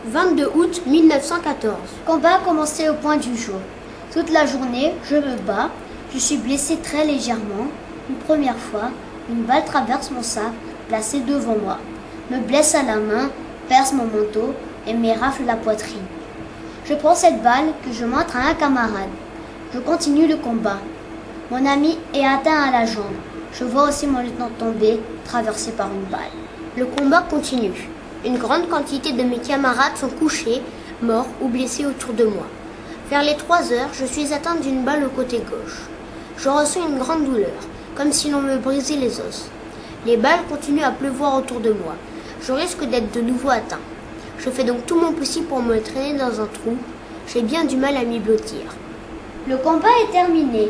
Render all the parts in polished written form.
22 août 1914. Combat commencé au point du jour. Toute la journée, je me bats. Je suis blessé très légèrement. Une première fois, une balle traverse mon sac, placé devant moi, me blesse à la main, perce mon manteau et m'érafle la poitrine. Je prends cette balle que je montre à un camarade. Je continue le combat. Mon ami est atteint à la jambe. Je vois aussi mon lieutenant tomber, traversé par une balle. Le combat continue. Une grande quantité de mes camarades sont couchés, morts ou blessés autour de moi. Vers les 3 heures, je suis atteinte d'une balle au côté gauche. Je ressens une grande douleur, comme si l'on me brisait les os. Les balles continuent à pleuvoir autour de moi. Je risque d'être de nouveau atteint. Je fais donc tout mon possible pour me traîner dans un trou. J'ai bien du mal à m'y blottir. Le combat est terminé.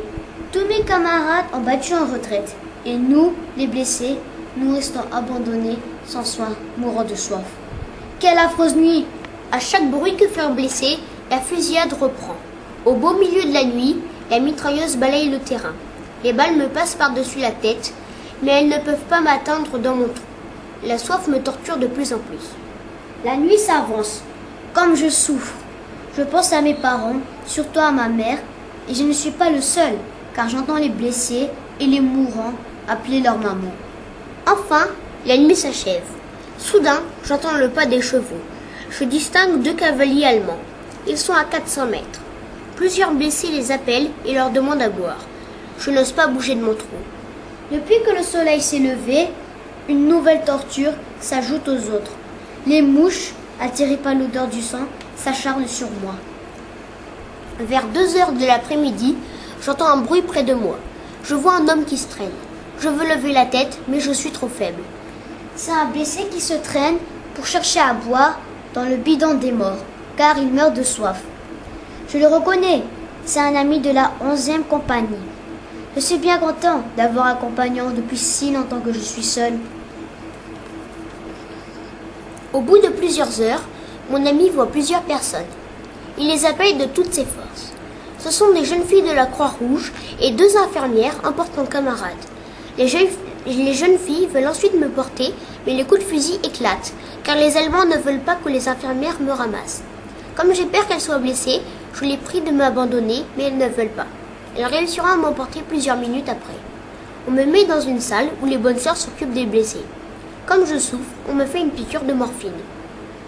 Tous mes camarades ont battu en retraite. Et nous, les blessés, nous restons abandonnés, sans soin, mourant de soif. Quelle affreuse nuit! À chaque bruit que fait un blessé, la fusillade reprend. Au beau milieu de la nuit, la mitrailleuse balaye le terrain. Les balles me passent par-dessus la tête, mais elles ne peuvent pas m'atteindre dans mon trou. La soif me torture de plus en plus. La nuit s'avance. Comme je souffre. Je pense à mes parents, surtout à ma mère, et je ne suis pas le seul, car j'entends les blessés et les mourants appeler leur maman. Enfin, la nuit s'achève. Soudain, j'entends le pas des chevaux. Je distingue 2 cavaliers allemands. Ils sont à 400 mètres. Plusieurs blessés les appellent et leur demandent à boire. Je n'ose pas bouger de mon trou. Depuis que le soleil s'est levé, une nouvelle torture s'ajoute aux autres. Les mouches, attirées par l'odeur du sang, s'acharnent sur moi. Vers 2 heures de l'après-midi, j'entends un bruit près de moi. Je vois un homme qui se traîne. Je veux lever la tête, mais je suis trop faible. C'est un blessé qui se traîne pour chercher à boire dans le bidon des morts, car il meurt de soif. Je le reconnais, c'est un ami de la 11e compagnie. Je suis bien content d'avoir un compagnon depuis si longtemps que je suis seul. Au bout de plusieurs heures, mon ami voit plusieurs personnes. Il les appelle de toutes ses forces. Ce sont des jeunes filles de la Croix-Rouge et 2 infirmières emportent mon camarade. Les jeunes filles veulent ensuite me porter, mais les coups de fusil éclatent, car les Allemands ne veulent pas que les infirmières me ramassent. Comme j'ai peur qu'elles soient blessées, je les prie de m'abandonner, mais elles ne veulent pas. Elles réussiront à m'emporter plusieurs minutes après. On me met dans une salle où les bonnes sœurs s'occupent des blessés. Comme je souffre, on me fait une piqûre de morphine.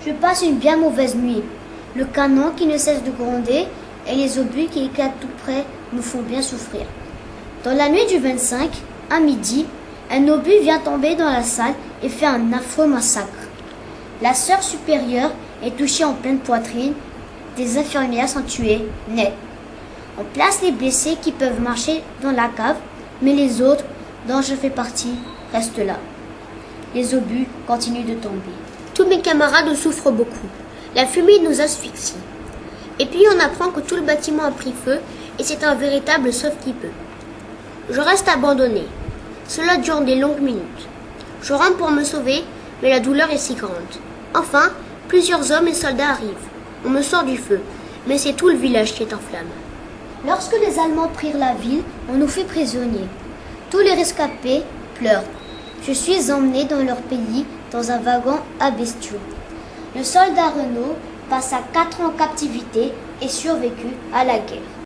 Je passe une bien mauvaise nuit. Le canon qui ne cesse de gronder et les obus qui éclatent tout près me font bien souffrir. Dans la nuit du 25, à midi, un obus vient tomber dans la salle et fait un affreux massacre. La sœur supérieure est touchée en pleine poitrine. Des infirmières sont tuées, net. On place les blessés qui peuvent marcher dans la cave, mais les autres, dont je fais partie, restent là. Les obus continuent de tomber. Tous mes camarades souffrent beaucoup. La fumée nous asphyxie. Et puis on apprend que tout le bâtiment a pris feu et c'est un véritable sauve-qui-peut. Je reste abandonné. Cela dure des longues minutes. Je rentre pour me sauver, mais la douleur est si grande. Enfin, plusieurs hommes et soldats arrivent. On me sort du feu, mais c'est tout le village qui est en flammes. Lorsque les Allemands prirent la ville, on nous fit prisonniers. Tous les rescapés pleurent. Je suis emmené dans leur pays dans un wagon à bestiaux. Le soldat Renaud passa 4 ans en captivité et survécut à la guerre.